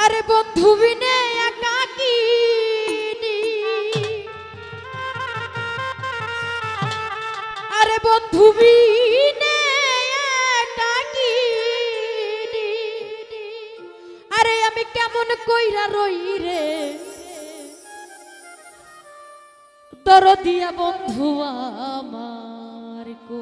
আরে বন্ধু বিনে একাকী আরে বন্ধু বিনে একাকী আরে আমি কেমন কইরা রই রে দরদিয়া বন্ধু আমার কো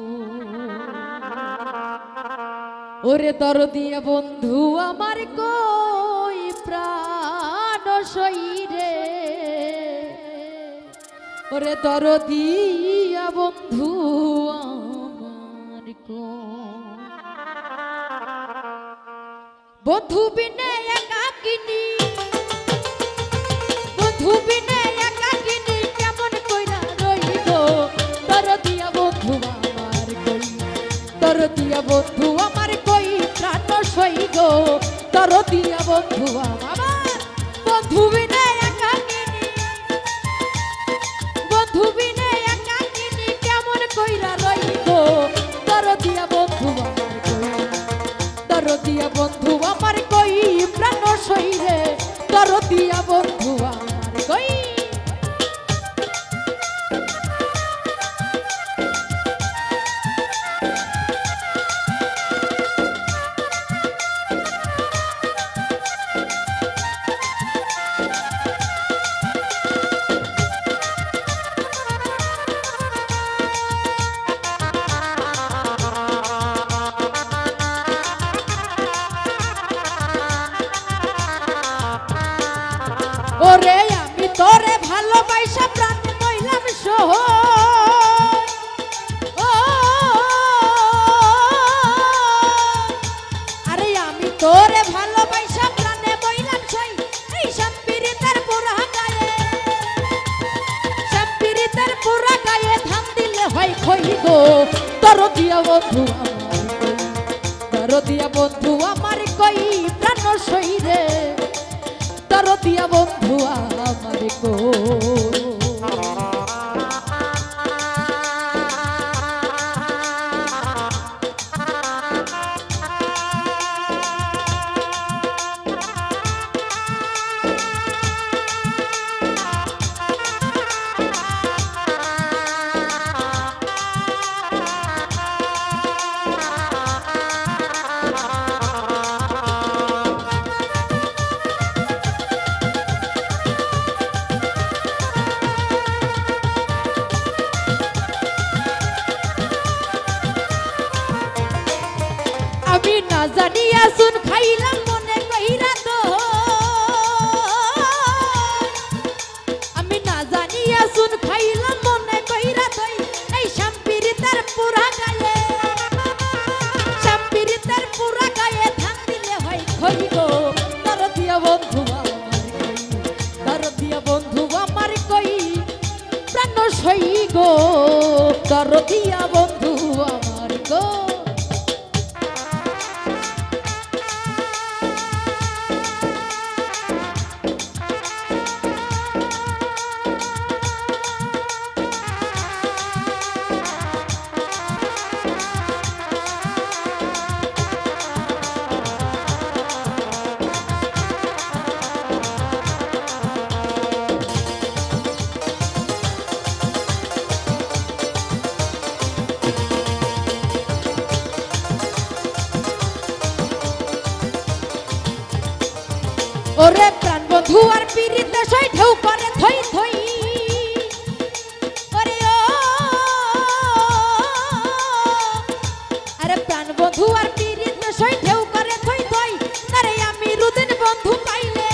ওরে দরদিয়া বন্ধু আমার কই প্রাণ সইরে ওরে দরদিয়া বন্ধু আমার কই বন্ধু বিনে একাকিনী বন্ধু বিনে একাকিনী কেমন কইরা রইব দরদিয়া বন্ধু আমার কই দরদিয়া বন্ধু আমার কই প্রাণ সই গো দরদিয়া বন্ধু আমার বন্ধু বিনে একাকিনী বন্ধু বিনে একাকিনী কেমন কইরা রইব দরদিয়া বন্ধু আমার কই দরদিয়া বন্ধু আমার কই প্রাণ সই রে দরদিয়া বন্ধু আমার কই ওরে আমি তোরে ভালোবাসা প্রাণ কইলাম সহ আরে আমি তোরে ভালোবাসা প্রাণে বইলাম সই এই সম্পিরিতের পুরা গায়ে সম্পিরিতের পুরা গায়ে ধান দিলে হয় খই গো দরদিয়া বন্ধু আমার কই দরদিয়া বন্ধু আমার কই প্রাণ সই রে দরদিয়া বন্ধু আমার কো আমি না জানিয়া শুন খাইলাম মনে কইরা তো আমি না জানিয়া শুন খাইলাম মনে কইরা তুই এই সম্পিরিতের পুরা গায়ে সম্পিরিতের পুরা গায়ে ধান দিলে হয় খই গো দরদিয়া বন্ধু আমার কই দরদিয়া বন্ধু আমার কই প্রাণ সই গো দরদিয়া বন্ধু আমার গো ওরে প্রাণ বন্ধু আর পিরিতে সই ঢেউ করে থই থই ওরে ও আরে প্রাণ বন্ধু আর পিরিতে সই ঢেউ করে থই থই আরে আমি রুদিন বন্ধু পাইলে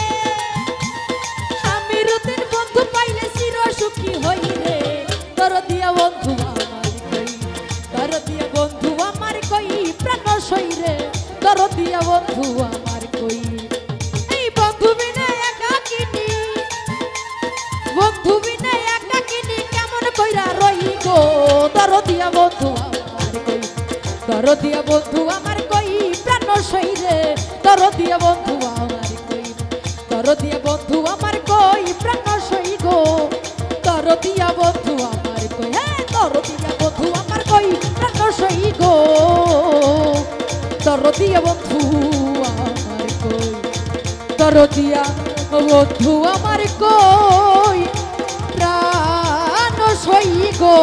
চির সুখী হই রে দরদিয়া বন্ধু আমার কই দরদিয়া বন্ধু আমার কই প্রাণ সই রে দরদিয়া বন্ধু আমার কই বন্ধু বিনে একাকিনী কেমন কইরা রই গো দরদিয়া বন্ধু আমার কই দরদিয়া বন্ধু আমার কই প্রাণ সই রে দরদিয়া বন্ধু আমার কই দরদিয়া বন্ধু আমার কই প্রাণ সই গো দরদিয়া বন্ধু আমার কই হ্যাঁ দরদিয়া বন্ধু আমার কই প্রাণ সই গো দরদিয়া বন্ধু আমার কই দরদিয়া বন্ধু আমার কই প্রাণ সই গো